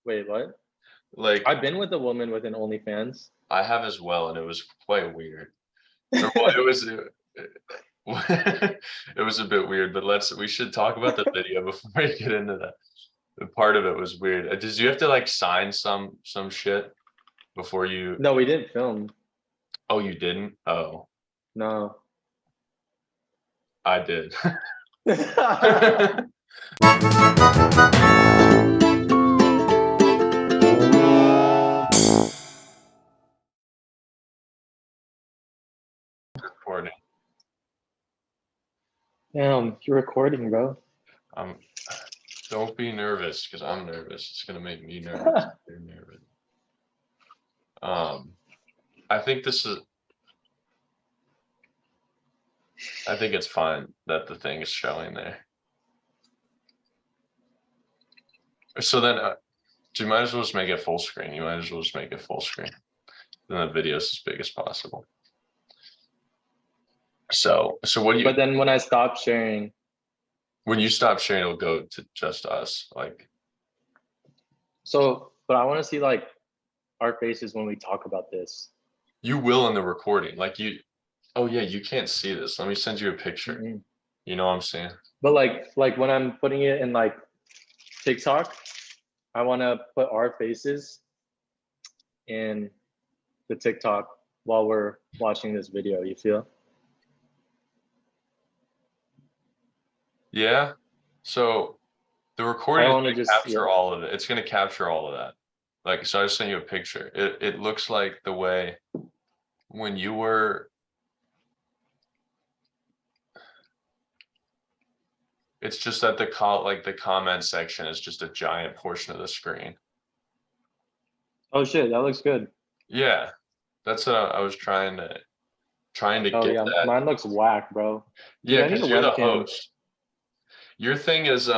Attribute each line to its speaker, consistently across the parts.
Speaker 1: Wait, what?
Speaker 2: Like,
Speaker 1: I've been with a woman with an OnlyFans.
Speaker 2: I have as well, and it was quite weird. Or, well, it was a bit weird, but we should talk about the video before we get into that. The part of it was weird. Did you have to like sign some shit before you?
Speaker 1: No, we didn't film.
Speaker 2: Oh, you didn't? Oh,
Speaker 1: No.
Speaker 2: I did. Recording.
Speaker 1: Damn, you're recording, bro.
Speaker 2: Don't be nervous, because I'm nervous. It's gonna make me nervous. You're nervous. I think it's fine that the thing is showing there. So then, you might as well just make it full screen. You might as well just make it full screen. Then the video is as big as possible. So what do you?
Speaker 1: But then when I stop sharing,
Speaker 2: when you stop sharing, it'll go to just us. Like.
Speaker 1: So, but I want to see like our faces when we talk about this.
Speaker 2: You will in the recording, like you. Oh yeah, you can't see this. Let me send you a picture.
Speaker 1: Mm-hmm.
Speaker 2: You know what I'm saying?
Speaker 1: But like when I'm putting it in like TikTok, I want to put our faces in the TikTok while we're watching this video. You feel?
Speaker 2: Yeah. So the recording is going to capture
Speaker 1: yeah.
Speaker 2: all of it. It's going to capture all of that. Like, so I just sent you a picture. It looks like the way when you were. It's just that the comment section is just a giant portion of the screen.
Speaker 1: Oh shit, that looks good.
Speaker 2: Yeah, that's what I was trying to
Speaker 1: Oh
Speaker 2: get
Speaker 1: yeah,
Speaker 2: that.
Speaker 1: mine looks whack, bro.
Speaker 2: Yeah, because you're the host. Your thing is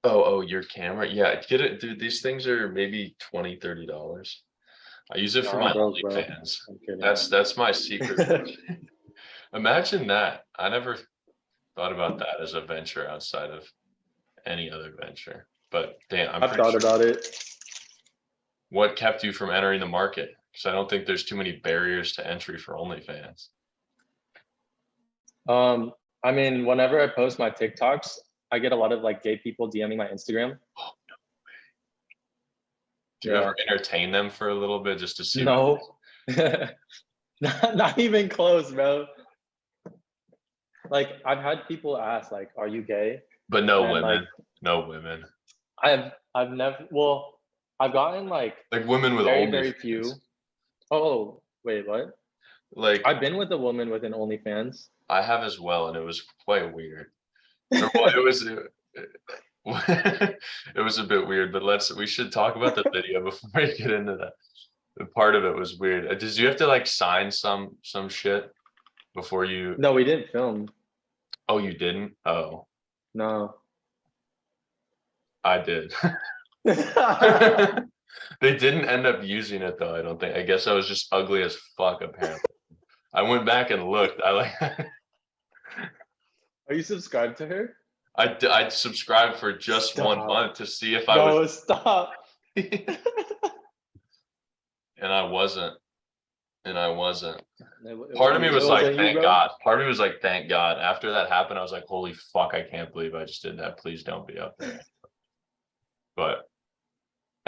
Speaker 2: oh, your camera. Yeah, get it, dude. These things are maybe $20-$30. I use it for my OnlyFans. That's my secret. Imagine that. I never thought about that as a venture outside of any other venture. But damn,
Speaker 1: I've thought about it.
Speaker 2: What kept you from entering the market? Because I don't think there's too many barriers to entry for OnlyFans.
Speaker 1: I mean, whenever I post my TikToks, I get a lot of like gay people DMing my Instagram.
Speaker 2: Oh, no way. Do you ever entertain them for a little bit just to see?
Speaker 1: No. not even close, bro. Like I've had people ask, like, "Are you gay?"
Speaker 2: But no women. Like, no women.
Speaker 1: I've never. Well, I've gotten like
Speaker 2: women with
Speaker 1: very few. Oh wait, what?
Speaker 2: Like
Speaker 1: I've been with a woman with an OnlyFans.
Speaker 2: I have as well, and it was quite weird. It was a bit weird, but we should talk about the video before we get into that. The part of it was weird. Did you have to like sign some shit before you?
Speaker 1: No, we didn't film.
Speaker 2: Oh, you didn't? Oh.
Speaker 1: No.
Speaker 2: I did. They didn't end up using it though, I don't think. I guess I was just ugly as fuck, apparently. I went back and looked.
Speaker 1: Are you subscribed to her?
Speaker 2: I subscribed for just 1 month to see if I was.
Speaker 1: No, stop.
Speaker 2: And I wasn't. Part of me was like, thank God. Part of me was like, thank God. After that happened, I was like, holy fuck, I can't believe I just did that. Please don't be up there. But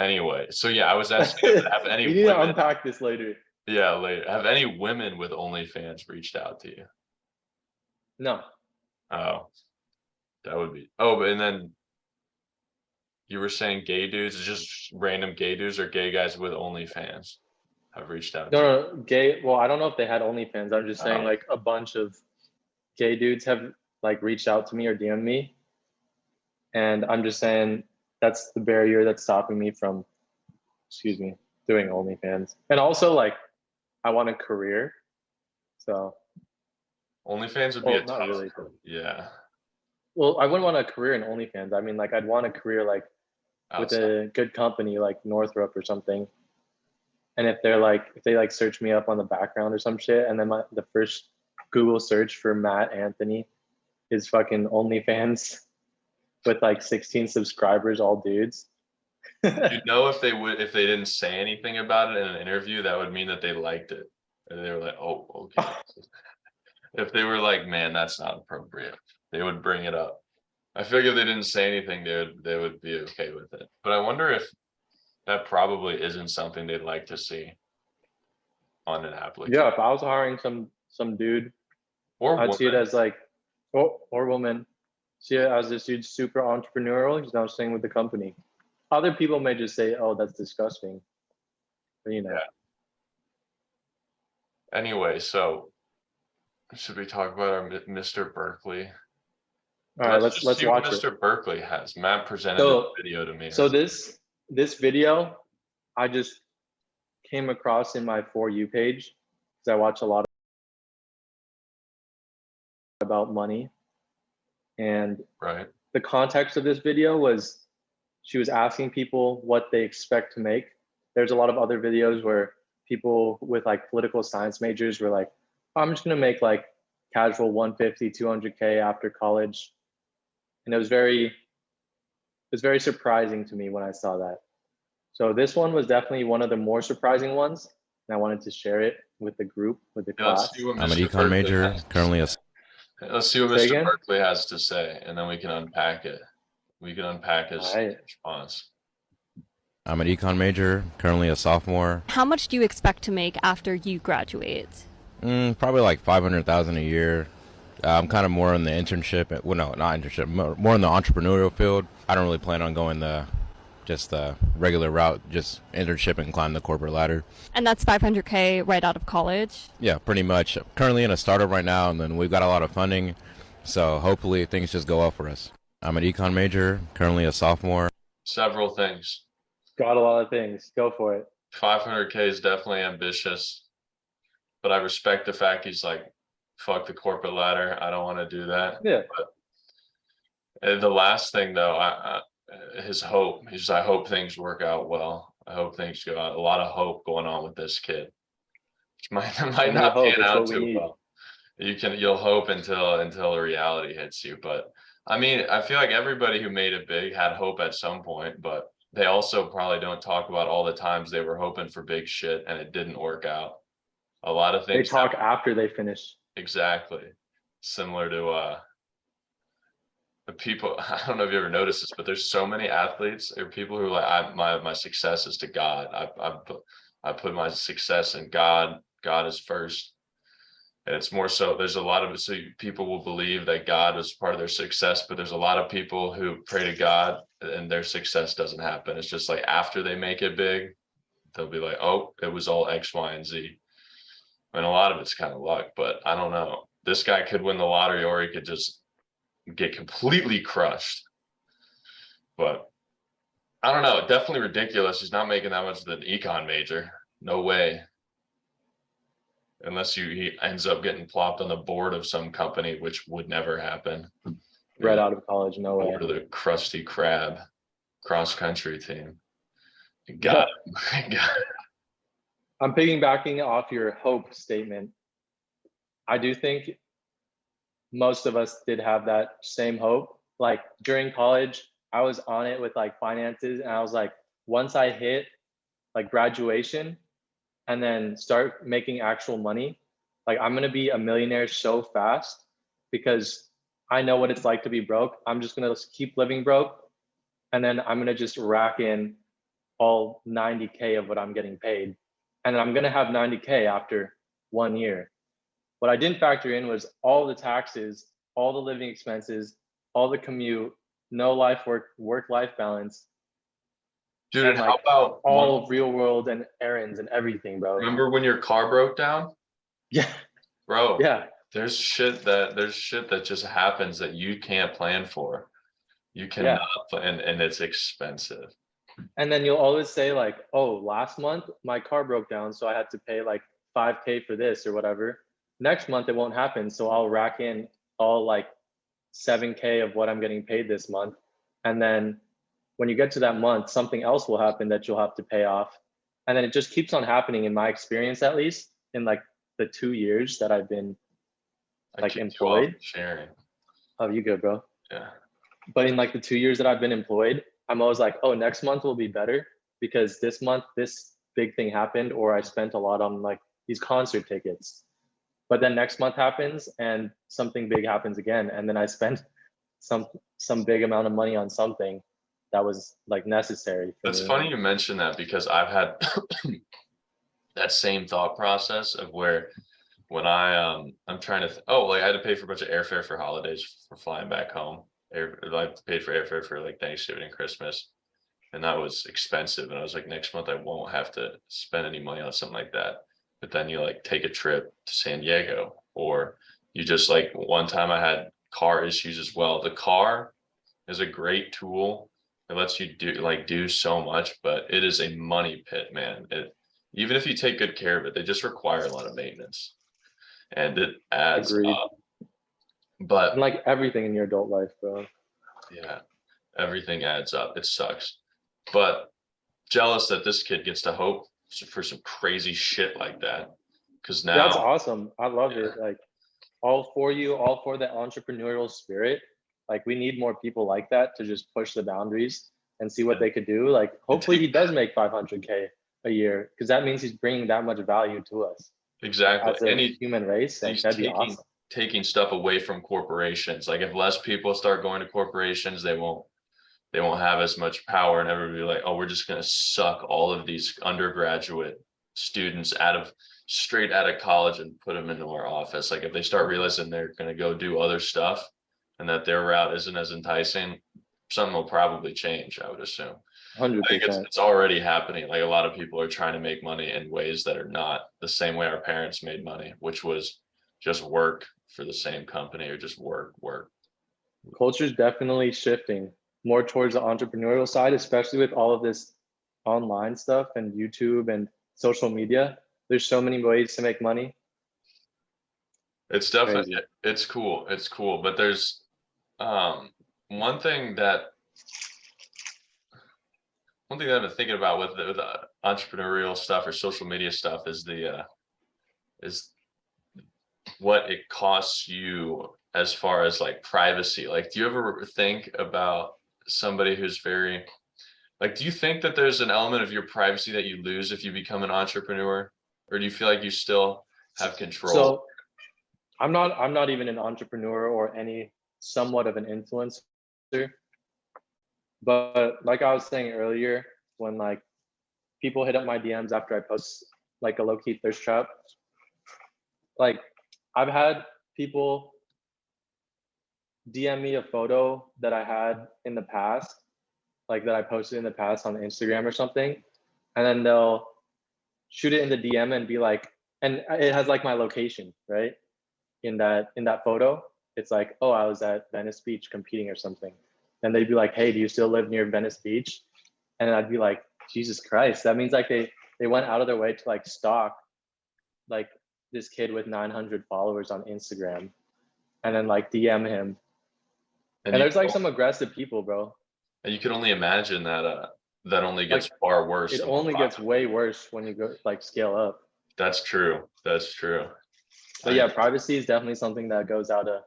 Speaker 2: anyway, so yeah, I was asking if have any
Speaker 1: we need to unpack this later.
Speaker 2: Yeah, later. Have any women with OnlyFans reached out to you?
Speaker 1: No.
Speaker 2: Oh, that would be. Oh, and then you were saying gay dudes, just random gay dudes or gay guys with OnlyFans have reached out.
Speaker 1: No, gay. Well, I don't know if they had OnlyFans. I'm just saying like a bunch of gay dudes have like reached out to me or DM'd me. And I'm just saying that's the barrier that's stopping me from, doing OnlyFans. And also like, I want a career. So.
Speaker 2: OnlyFans would be a tough. Really, yeah.
Speaker 1: Well, I wouldn't want a career in OnlyFans. I mean, like I'd want a career like outside. With a good company like Northrop or something. And if they search me up on the background or some shit, and then the first Google search for Matt Anthony is fucking OnlyFans with like 16 subscribers, all dudes.
Speaker 2: You know, if they didn't say anything about it in an interview, that would mean that they liked it. And they were like, oh, okay. If they were like, man, that's not appropriate, they would bring it up. I feel like if they didn't say anything, they would be okay with it. But I wonder if that probably isn't something they'd like to see on an application.
Speaker 1: Yeah, if I was hiring some dude,
Speaker 2: Or
Speaker 1: I'd see it
Speaker 2: woman.
Speaker 1: as like, or woman, see it as this dude's super entrepreneurial. He's now staying with the company. Other people may just say, "Oh, that's disgusting," but you know.
Speaker 2: Yeah. Anyway, so should we talk about our Mr. Berkeley?
Speaker 1: All right,
Speaker 2: Let's just
Speaker 1: let's
Speaker 2: see what
Speaker 1: watch it.
Speaker 2: Mr. Berkeley has. Matt presented
Speaker 1: So,
Speaker 2: this video to me.
Speaker 1: so this video, I just came across in my For You page because I watch a lot about money, and
Speaker 2: Right.
Speaker 1: the context of this video was she was asking people what they expect to make. There's a lot of other videos where people with like political science majors were like, I'm just gonna make like casual 150, 200K after college. And it was very surprising to me when I saw that. So this one was definitely one of the more surprising ones. And I wanted to share it with the group, with the
Speaker 2: Yeah, let's
Speaker 1: class.
Speaker 2: see what
Speaker 3: I'm an
Speaker 2: Mr.
Speaker 3: econ
Speaker 2: Berkeley
Speaker 3: major,
Speaker 2: has to
Speaker 3: currently a
Speaker 2: say. Let's see what
Speaker 1: Say
Speaker 2: Mr.
Speaker 1: again?
Speaker 2: Berkeley has to say, and then we can unpack it. We can unpack his
Speaker 1: All right.
Speaker 2: response.
Speaker 3: I'm an econ major, currently a sophomore.
Speaker 4: How much do you expect to make after you graduate?
Speaker 3: Probably like 500,000 a year. I'm kind of more in the internship. Well, no, not internship. More in the entrepreneurial field. I don't really plan on going just the regular route, just internship and climb the corporate ladder.
Speaker 4: And that's 500K right out of college?
Speaker 3: Yeah, pretty much. Currently in a startup right now, and then we've got a lot of funding, so hopefully things just go well for us. I'm an econ major, currently a sophomore.
Speaker 2: Several things.
Speaker 1: Got a lot of things. Go for it.
Speaker 2: 500K is definitely ambitious, but I respect the fact he's like, fuck the corporate ladder. I don't want to do that.
Speaker 1: Yeah.
Speaker 2: But the last thing though, his hope. He's I hope things work out well. I hope things go out. A lot of hope going on with this kid. Which might not
Speaker 1: hope,
Speaker 2: pan
Speaker 1: it's
Speaker 2: out
Speaker 1: what we
Speaker 2: too
Speaker 1: need.
Speaker 2: well. You'll hope until the reality hits you. But I mean, I feel like everybody who made it big had hope at some point, but they also probably don't talk about all the times they were hoping for big shit and it didn't work out. A lot of
Speaker 1: They
Speaker 2: things
Speaker 1: talk after they finish.
Speaker 2: exactly similar to the people. I don't know if you ever noticed this, but there's so many athletes or people who are like, my success is to God. I put my success in God. God is first. And it's more so there's a lot of so people will believe that God is part of their success, but there's a lot of people who pray to God and their success doesn't happen. It's just like after they make it big, they'll be like, oh, it was all X, Y, and Z. And a lot of it's kind of luck, but I don't know. This guy could win the lottery or he could just get completely crushed. But I don't know. Definitely ridiculous. He's not making that much of an econ major. No way. Unless he ends up getting plopped on the board of some company, which would never happen.
Speaker 1: Right out of college, no way.
Speaker 2: Board of the Krusty Krab cross country team. Got it.
Speaker 1: I'm piggybacking off your hope statement. I do think most of us did have that same hope. Like during college, I was on it with like finances, and I was like, once I hit like graduation and then start making actual money, like I'm gonna be a millionaire so fast because I know what it's like to be broke. I'm just gonna keep living broke, and then I'm gonna just rack in all 90K of what I'm getting paid, and I'm gonna have 90K after 1 year. What I didn't factor in was all the taxes, all the living expenses, all the commute, no work-life balance.
Speaker 2: Dude,
Speaker 1: and
Speaker 2: and
Speaker 1: like
Speaker 2: how about
Speaker 1: all real world and errands and everything, bro.
Speaker 2: remember when your car broke down?
Speaker 1: Yeah.
Speaker 2: Bro,
Speaker 1: Yeah.
Speaker 2: there's shit that just happens that you can't plan for. You cannot plan, and it's expensive.
Speaker 1: And then you'll always say like, oh, last month my car broke down, so I had to pay like 5K for this or whatever. Next month it won't happen, so I'll rack in all like 7K of what I'm getting paid this month. And then when you get to that month, something else will happen that you'll have to pay off. And then it just keeps on happening, in my experience, at least in like the 2 years that I've been like employed.
Speaker 2: Sharing.
Speaker 1: Oh, you good, bro?
Speaker 2: Yeah.
Speaker 1: But in like the 2 years that I've been employed, I'm always like, oh, next month will be better because this month this big thing happened, or I spent a lot on like these concert tickets. But then next month happens and something big happens again, and then I spent some big amount of money on something that was like necessary for
Speaker 2: It's
Speaker 1: me.
Speaker 2: funny you mention that because I've had that same thought process of where when I'm trying to like I had to pay for a bunch of airfare for holidays for flying back home. I paid for airfare for like Thanksgiving and Christmas, and that was expensive. And I was like, next month I won't have to spend any money on something like that. But then you like take a trip to San Diego, or you just like one time I had car issues as well. The car is a great tool. It lets you do so much, but it is a money pit, man. Even if you take good care of it, they just require a lot of maintenance, and it adds
Speaker 1: Agreed.
Speaker 2: up. But
Speaker 1: And like everything in your adult life, bro.
Speaker 2: yeah, everything adds up. It sucks. But jealous that this kid gets to hope for some crazy shit like that. Because now
Speaker 1: That's awesome. I love it. Like all for you, all for the entrepreneurial spirit. Like we need more people like that to just push the boundaries and see what they could do. Like hopefully he does make 500K a year because that means he's bringing that much value to us
Speaker 2: exactly,
Speaker 1: as a
Speaker 2: and
Speaker 1: human race. Like
Speaker 2: he's
Speaker 1: that'd be awesome.
Speaker 2: taking stuff away from corporations. Like if less people start going to corporations, they won't have as much power, and everybody will be like, oh, we're just gonna suck all of these undergraduate students straight out of college and put them into our office. Like if they start realizing they're gonna go do other stuff and that their route isn't as enticing, something will probably change, I would assume. I think
Speaker 1: 100%.
Speaker 2: it's already happening. Like a lot of people are trying to make money in ways that are not the same way our parents made money, which was just work for the same company or just work.
Speaker 1: Culture's definitely shifting more towards the entrepreneurial side, especially with all of this online stuff and YouTube and social media. There's so many ways to make money.
Speaker 2: It's definitely, it's cool. It's cool. But there's one thing that I've been thinking about with the entrepreneurial stuff or social media stuff is is what it costs you as far as like privacy. Like, do you ever think about somebody who's very like, do you think that there's an element of your privacy that you lose if you become an entrepreneur, or do you feel like you still have control?
Speaker 1: So I'm not even an entrepreneur or any somewhat of an influencer. But like I was saying earlier, when like people hit up my DMs after I post like a low-key thirst trap, like I've had people DM me a photo that I had in the past, like that I posted in the past on Instagram or something, and then they'll shoot it in the DM and be like, and it has like my location, right? In that photo, it's like, oh, I was at Venice Beach competing or something. And they'd be like, hey, do you still live near Venice Beach? And I'd be like, Jesus Christ, that means like they went out of their way to like stalk like this kid with 900 followers on Instagram and then like DM him. And there's like some aggressive people, bro.
Speaker 2: And you can only imagine that that only gets far worse.
Speaker 1: It only gets way worse when you go like scale up.
Speaker 2: That's true. That's true.
Speaker 1: But yeah, privacy is definitely something that goes out of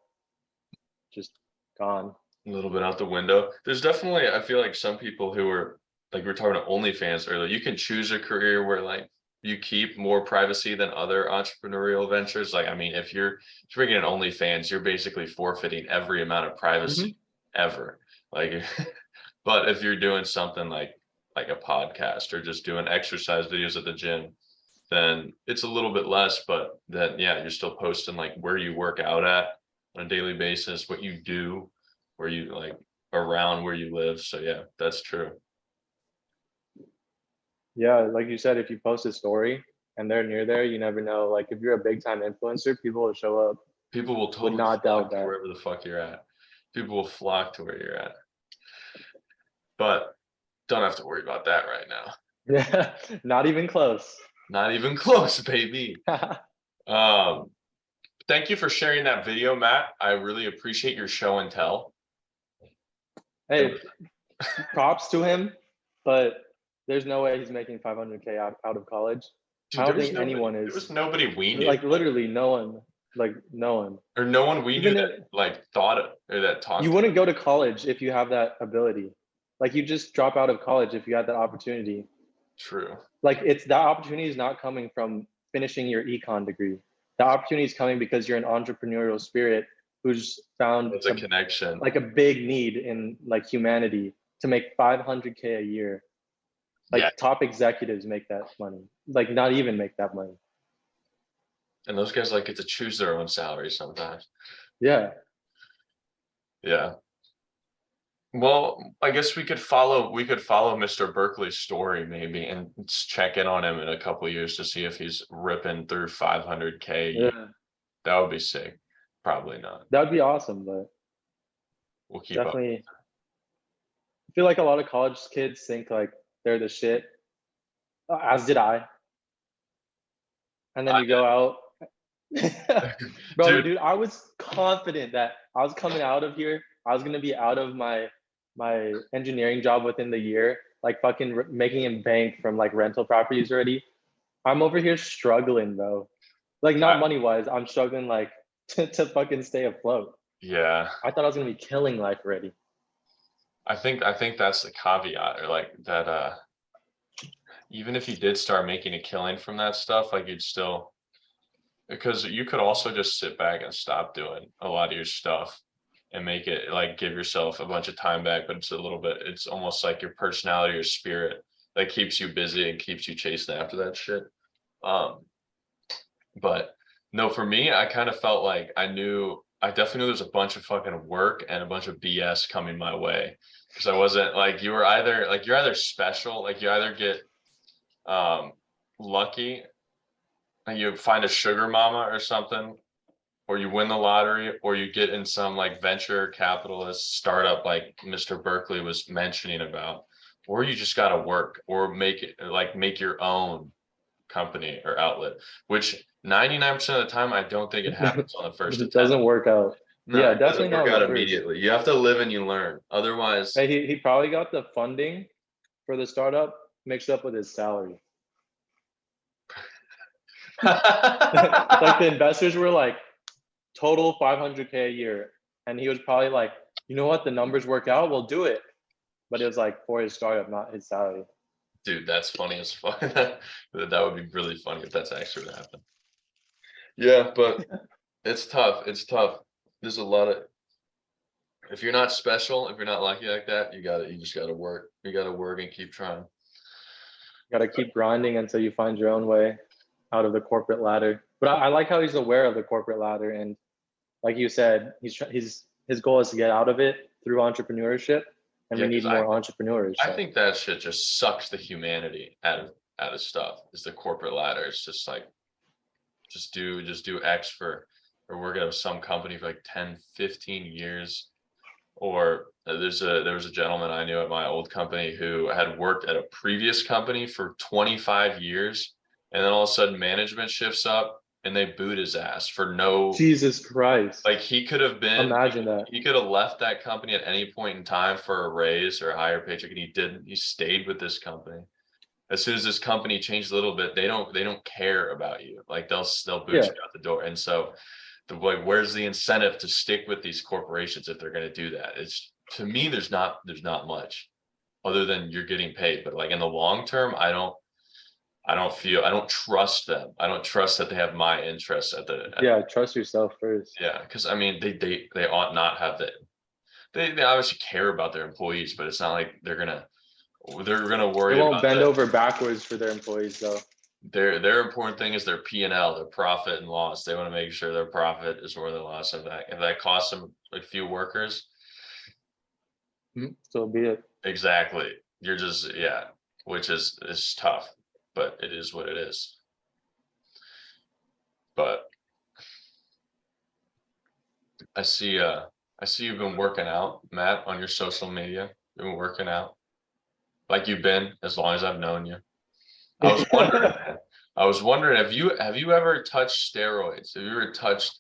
Speaker 1: just gone.
Speaker 2: A little bit out the window. There's definitely, I feel like some people who are like, we were talking about OnlyFans earlier, you can choose a career where like you keep more privacy than other entrepreneurial ventures. Like, I mean, if you're bringing an OnlyFans, you're basically forfeiting every amount of privacy ever. Like, but if you're doing something like a podcast or just doing exercise videos at the gym, then it's a little bit less, but then yeah, you're still posting like where you work out at on a daily basis, what you do, where you like around where you live. So yeah, that's true.
Speaker 1: Yeah, like you said, if you post a story and they're near there, you never know. Like if you're a big time influencer, people will show up.
Speaker 2: People will totally
Speaker 1: not doubt that.
Speaker 2: wherever the fuck you're at. People will flock to where you're at. But don't have to worry about that right now.
Speaker 1: Yeah, not even close.
Speaker 2: Not even close, baby. Thank you for sharing that video, Matt. I really appreciate your show and tell.
Speaker 1: Hey, props to him, but there's no way he's making 500K out of college.
Speaker 2: Dude,
Speaker 1: I don't think anyone is.
Speaker 2: There was nobody we knew.
Speaker 1: Like literally no one. Like no one.
Speaker 2: Or no one we
Speaker 1: Even
Speaker 2: knew that like thought it or that talked.
Speaker 1: You wouldn't go to college if you have that ability. Like you just drop out of college if you had that opportunity.
Speaker 2: True.
Speaker 1: Like it's that opportunity is not coming from finishing your econ degree. The opportunity is coming because you're an entrepreneurial spirit who's found
Speaker 2: It's a connection.
Speaker 1: like a big need in like humanity to make 500K a year. Like
Speaker 2: Yeah.
Speaker 1: top executives make that money. Like not even make that money.
Speaker 2: And those guys like get to choose their own salary sometimes.
Speaker 1: Yeah.
Speaker 2: Yeah. Well, I guess we could follow Mr. Berkeley's story maybe and check in on him in a couple of years to see if he's ripping through 500K.
Speaker 1: Yeah.
Speaker 2: That would be sick. Probably not.
Speaker 1: That would be awesome, but
Speaker 2: We'll keep up.
Speaker 1: definitely. I feel like a lot of college kids think like they're the shit, as did I. And then you go out. Bro, dude, I was confident that I was coming out of here. I was gonna be out of my engineering job within the year, like fucking making in bank from like rental properties already. I'm over here struggling, bro. Like not money wise, I'm struggling like to fucking stay afloat.
Speaker 2: Yeah.
Speaker 1: I thought I was gonna be killing life already.
Speaker 2: I think that's the caveat, or like that even if you did start making a killing from that stuff, like you'd still, because you could also just sit back and stop doing a lot of your stuff and make it like give yourself a bunch of time back, but it's almost like your personality or spirit that keeps you busy and keeps you chasing after that shit. But no, for me, I kind of felt like I definitely knew there's a bunch of fucking work and a bunch of BS coming my way. Because I wasn't like, you're either special, like you either get lucky and you find a sugar mama or something, or you win the lottery, or you get in some like venture capitalist startup like Mr. Berkeley was mentioning about, or you just got to work or make your own company or outlet, which 99% of the time I don't think it happens on the first
Speaker 1: It
Speaker 2: attempt.
Speaker 1: doesn't work out.
Speaker 2: No,
Speaker 1: yeah,
Speaker 2: it doesn't
Speaker 1: definitely
Speaker 2: work
Speaker 1: not
Speaker 2: out immediately. You have to live and you learn. Otherwise,
Speaker 1: hey, he probably got the funding for the startup mixed up with his salary. Like the investors were like total 500K a year, and he was probably like, you know what, the numbers work out, we'll do it. But it was like for his startup, not his salary.
Speaker 2: Dude, that's funny as fuck. That would be really funny if that's actually what happened. Yeah, but it's tough. It's tough. There's a lot of, if you're not special, if you're not lucky like that, you just gotta work. You gotta work and keep trying.
Speaker 1: You gotta keep grinding until you find your own way out of the corporate ladder. But I like how he's aware of the corporate ladder, and like you said, his goal is to get out of it through entrepreneurship, and we need more entrepreneurs.
Speaker 2: I think that shit just sucks the humanity out of stuff. Is the corporate ladder? It's just like, just do X or work at some company for like 10, 15 years. Or there was a gentleman I knew at my old company who had worked at a previous company for 25 years, and then all of a sudden management shifts up and they boot his ass for no.
Speaker 1: Jesus Christ.
Speaker 2: Like he could have been,
Speaker 1: imagine that.
Speaker 2: He could have left that company at any point in time for a raise or a higher paycheck, and he didn't. He stayed with this company. As soon as this company changed a little bit, they don't care about you. Like they'll boot you out the door. And so where's the incentive to stick with these corporations if they're going to do that? It's, to me, there's not much other than you're getting paid. But like in the long term, I don't trust them. I don't trust that they have my interests
Speaker 1: trust yourself first.
Speaker 2: Yeah, because I mean they ought not have that. They obviously care about their employees, but it's not like they're gonna worry.
Speaker 1: They won't bend over backwards for their employees though.
Speaker 2: Their important thing is their P&L, their profit and loss. They want to make sure their profit is more than loss of that. If that costs them a few workers,
Speaker 1: so be it.
Speaker 2: Exactly. You're just which is tough, but it is what it is. But I see you've been working out, Matt, on your social media. You've been working out like you've been as long as I've known you. I was wondering, have you ever touched steroids? Have you ever touched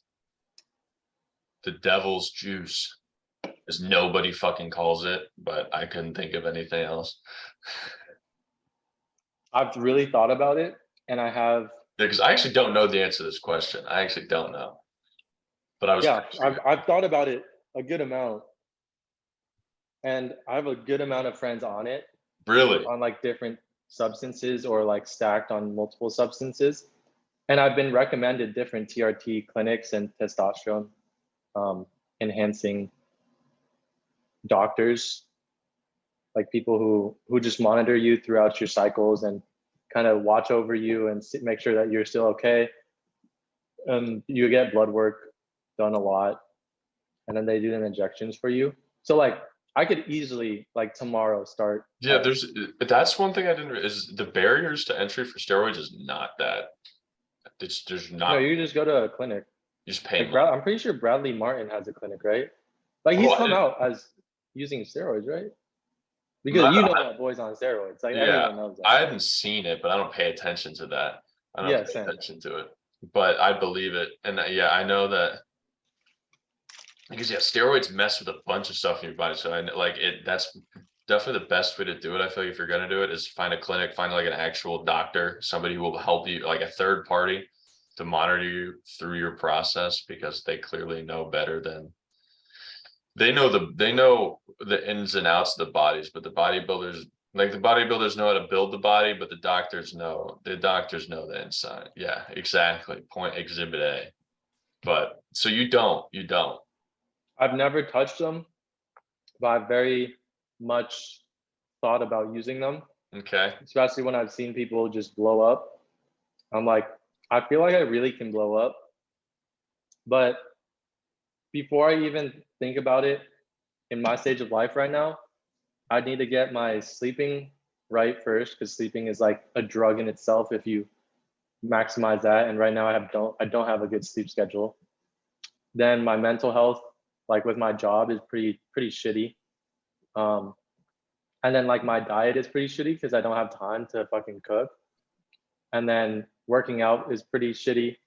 Speaker 2: the devil's juice, as nobody fucking calls it, but I couldn't think of anything else?
Speaker 1: I've really thought about it, and I have.
Speaker 2: Because I actually don't know the answer to this question. I actually don't know. But I was.
Speaker 1: I've thought about it a good amount, and I have a good amount of friends on it,
Speaker 2: Really?
Speaker 1: on like different substances or like stacked on multiple substances. And I've been recommended different TRT clinics and testosterone enhancing doctors, like people who just monitor you throughout your cycles and kind of watch over you and make sure that you're still okay. You get blood work done a lot, and then they do the injections for you. So like I could easily like tomorrow start.
Speaker 2: Yeah, that's one thing I didn't is the barriers to entry for steroids is not that. There's
Speaker 1: No,
Speaker 2: not.
Speaker 1: you just go to a clinic.
Speaker 2: You just pay
Speaker 1: Like
Speaker 2: money.
Speaker 1: I'm pretty sure Bradley Martin has a clinic, right? Like he's
Speaker 2: Oh,
Speaker 1: come out as using steroids, right? Because
Speaker 2: Not-
Speaker 1: you know that boy's on steroids. Like
Speaker 2: Yeah,
Speaker 1: everyone knows that.
Speaker 2: I haven't seen it, but I don't pay attention to that. I don't
Speaker 1: Yeah,
Speaker 2: pay
Speaker 1: same.
Speaker 2: attention to it, but I believe it. And yeah, I know that because yeah, steroids mess with a bunch of stuff in your body. So I know, like that's definitely the best way to do it. I feel like if you're gonna do it is find a clinic, find like an actual doctor, somebody who will help you, like a third party to monitor you through your process because they clearly know better than they know the ins and outs of the bodies, but the bodybuilders know how to build the body, but the doctors know the inside. Yeah, exactly. Point exhibit A. But so you don't.
Speaker 1: I've never touched them, but I've very much thought about using them,
Speaker 2: Okay.
Speaker 1: especially when I've seen people just blow up. I'm like, I feel like I really can blow up. But before I even think about it in my stage of life right now, I need to get my sleeping right first, because sleeping is like a drug in itself if you maximize that. And right now I don't have a good sleep schedule. Then my mental health, like with my job, is pretty shitty. And then like my diet is pretty shitty because I don't have time to fucking cook. And then working out is pretty shitty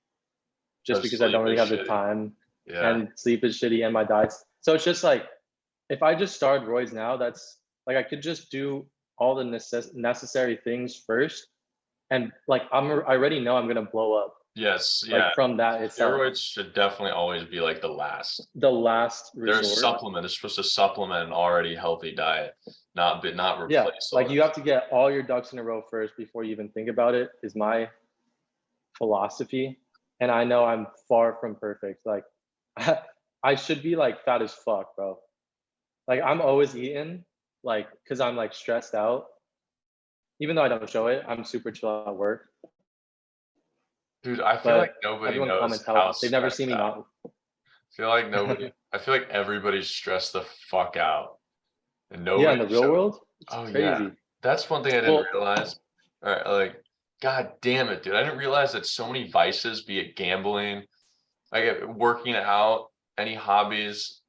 Speaker 1: just because I don't really have the time.
Speaker 2: Yeah.
Speaker 1: And sleep is shitty and my diet's. So it's just like, if I just start roids now, that's like I could just do all the necessary things first, and like I already know I'm gonna blow up.
Speaker 2: Yes.
Speaker 1: Like
Speaker 2: Yeah.
Speaker 1: from that itself,
Speaker 2: Steroids should definitely always be like the last
Speaker 1: resort.
Speaker 2: They're a supplement. They're supposed to supplement an already healthy diet, not replace.
Speaker 1: Yeah, like you have to get all your ducks in a row first before you even think about it, is my philosophy. And I know I'm far from perfect. Like I should be like fat as fuck, bro. Like I'm always eating, like, because I'm like stressed out. Even though I don't show it, I'm super chill at work.
Speaker 2: Dude, I feel like
Speaker 1: But
Speaker 2: nobody
Speaker 1: everyone
Speaker 2: knows
Speaker 1: comments
Speaker 2: how
Speaker 1: how they've never
Speaker 2: stressed
Speaker 1: seen me
Speaker 2: out.
Speaker 1: not.
Speaker 2: I feel like nobody. I feel like everybody's stressed the fuck out, and
Speaker 1: Yeah,
Speaker 2: nobody.
Speaker 1: in the real
Speaker 2: shows-
Speaker 1: world, it's
Speaker 2: Oh
Speaker 1: crazy.
Speaker 2: yeah, that's one thing I didn't
Speaker 1: Well,
Speaker 2: realize. All right, like, god damn it, dude! I didn't realize that so many vices, be it gambling, like working out, any hobbies,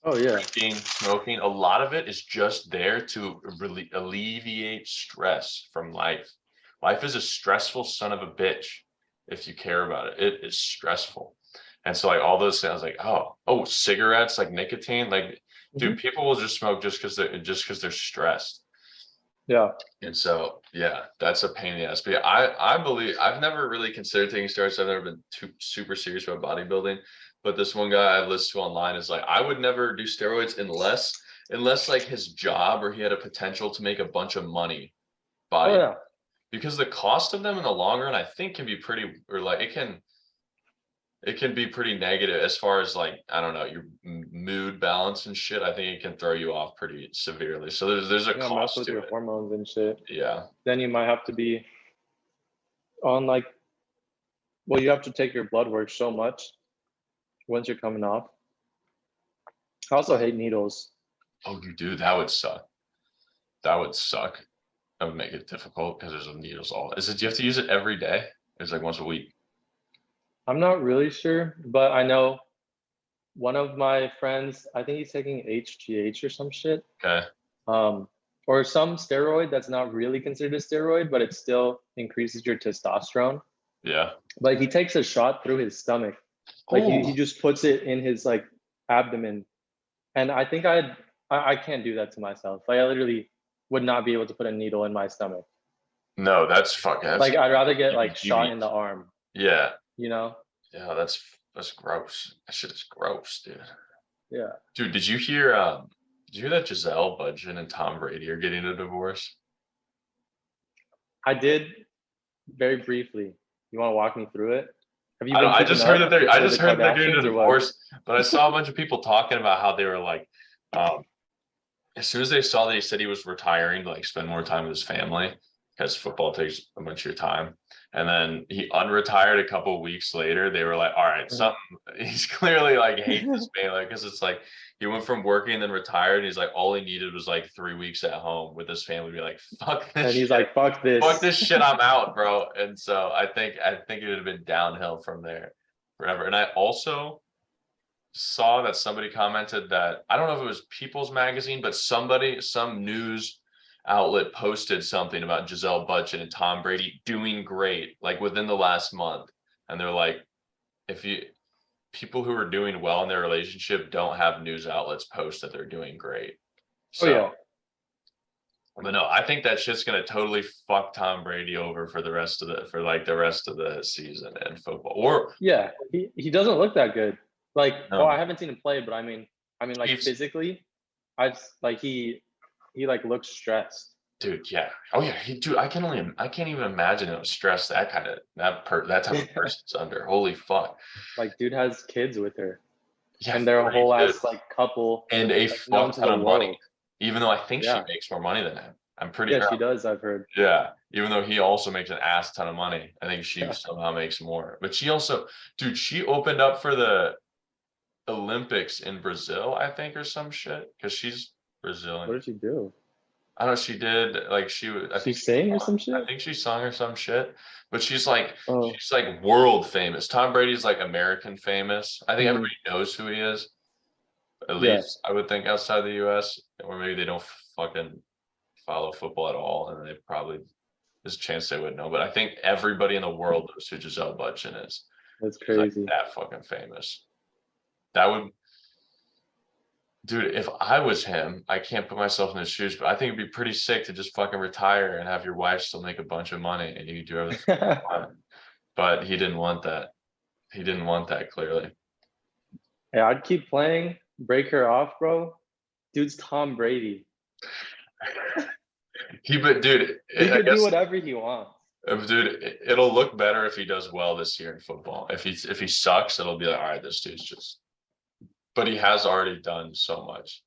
Speaker 1: oh yeah,
Speaker 2: drinking, smoking, a lot of it is just there to really alleviate stress from life. Life is a stressful son of a bitch if you care about it. It is stressful. And so like all those things, I was like, oh, cigarettes, like nicotine, like dude, people will just smoke just because they're stressed.
Speaker 1: yeah.
Speaker 2: And so yeah, that's a pain in the ass. But yeah, I believe I've never really considered taking steroids. I've never been too super serious about bodybuilding. But this one guy I listened to online is like, I would never do steroids unless like his job or he had a potential to make a bunch of money
Speaker 1: Oh yeah.
Speaker 2: because the cost of them in the long run, I think can be pretty, or like it can be pretty negative as far as like, I don't know, your mood balance and shit. I think it can throw you off pretty severely. So there's a
Speaker 1: You know,
Speaker 2: cost
Speaker 1: mess with
Speaker 2: to
Speaker 1: your
Speaker 2: it.
Speaker 1: hormones and shit.
Speaker 2: Yeah.
Speaker 1: Then you might have to be on like, well, you have to take your blood work so much once you're coming off. I also hate needles.
Speaker 2: Oh, you do? That would suck. That would suck. That would make it difficult because there's needles all. Is it? Do you have to use it every day? It's like once a week.
Speaker 1: I'm not really sure, but I know one of my friends, I think he's taking HGH or some shit.
Speaker 2: Okay.
Speaker 1: Or some steroid that's not really considered a steroid, but it still increases your testosterone.
Speaker 2: Yeah.
Speaker 1: But he takes a shot through his stomach. Like he just puts it in his like abdomen. And I think I can't do that to myself. Like I literally would not be able to put a needle in my stomach.
Speaker 2: No, that's fucking.
Speaker 1: Like I'd rather get like
Speaker 2: heebie-jeebies.
Speaker 1: shot in the arm,
Speaker 2: Yeah.
Speaker 1: you know?
Speaker 2: Yeah, that's gross. That shit is gross, dude.
Speaker 1: Yeah.
Speaker 2: Dude, did you hear Did you hear that Giselle Bundchen and Tom Brady are getting a divorce?
Speaker 1: I did very briefly. You want to walk me through it? Have you
Speaker 2: I,
Speaker 1: been
Speaker 2: I
Speaker 1: keeping
Speaker 2: just heard
Speaker 1: up
Speaker 2: that they're. I
Speaker 1: with
Speaker 2: just
Speaker 1: the
Speaker 2: heard they're getting a
Speaker 1: Kardashians or what?
Speaker 2: divorce, but I saw a bunch of people talking about how they were like, as soon as they saw that he said he was retiring to like spend more time with his family because football takes a bunch of your time, and then he unretired a couple of weeks later, they were like, all right, something. He's clearly like hates his family because it's like he went from working and then retired. And he's like, all he needed was like 3 weeks at home with his family. Be like, fuck this.
Speaker 1: And he's
Speaker 2: shit.
Speaker 1: like, fuck this
Speaker 2: shit, I'm out, bro. And so I think it would have been downhill from there forever. And I also saw that somebody commented that I don't know if it was People's Magazine, but some news outlet posted something about Giselle Bundchen and Tom Brady doing great, like within the last month. And they're like, people who are doing well in their relationship don't have news outlets post that they're doing great. So,
Speaker 1: yeah.
Speaker 2: But no, I think that shit's gonna totally fuck Tom Brady over for the rest of the season in football. Or
Speaker 1: yeah, he doesn't look that good. Like,
Speaker 2: No.
Speaker 1: I haven't seen him play, but I mean, like
Speaker 2: Chiefs.
Speaker 1: physically, he like looks stressed.
Speaker 2: Dude, yeah. Oh yeah, I can't even imagine it was stress that type of person's under. Holy fuck.
Speaker 1: Like, dude has kids with her,
Speaker 2: Yeah,
Speaker 1: and they're a
Speaker 2: 40
Speaker 1: whole
Speaker 2: kids
Speaker 1: ass like couple,
Speaker 2: and a
Speaker 1: like, known
Speaker 2: fuck
Speaker 1: to
Speaker 2: ton
Speaker 1: the
Speaker 2: of money.
Speaker 1: world.
Speaker 2: Even though I think she
Speaker 1: Yeah.
Speaker 2: makes more money than him. I'm pretty
Speaker 1: Yeah,
Speaker 2: sure.
Speaker 1: she does. I've heard.
Speaker 2: Yeah, even though he also makes an ass ton of money. I think she somehow makes more. But she also, dude, she opened up for the Olympics in Brazil, I think, or some shit, because she's Brazilian.
Speaker 1: What did she do?
Speaker 2: I don't know. She did like I think
Speaker 1: She sang or some shit?
Speaker 2: I think she sung or some shit. But she's like
Speaker 1: Oh.
Speaker 2: she's like world famous. Tom Brady's like American famous. I think
Speaker 1: Mhm.
Speaker 2: everybody knows who he is. At
Speaker 1: Yeah.
Speaker 2: least I would think outside the US. Or maybe they don't fucking follow football at all. And they probably there's a chance they would know. But I think everybody in the world knows who Giselle Bundchen is.
Speaker 1: That's
Speaker 2: She's like
Speaker 1: crazy.
Speaker 2: that fucking famous. That would Dude, if I was him, I can't put myself in his shoes, but I think it'd be pretty sick to just fucking retire and have your wife still make a bunch of money and you do everything you want. But he didn't want that. He didn't want that, clearly.
Speaker 1: Yeah, I'd keep playing, break her off, bro. Dude's Tom Brady.
Speaker 2: Dude,
Speaker 1: He could do whatever he wants.
Speaker 2: Dude, it'll look better if he does well this year in football. If he sucks, it'll be like, all right, this dude's just. But he has already done so much.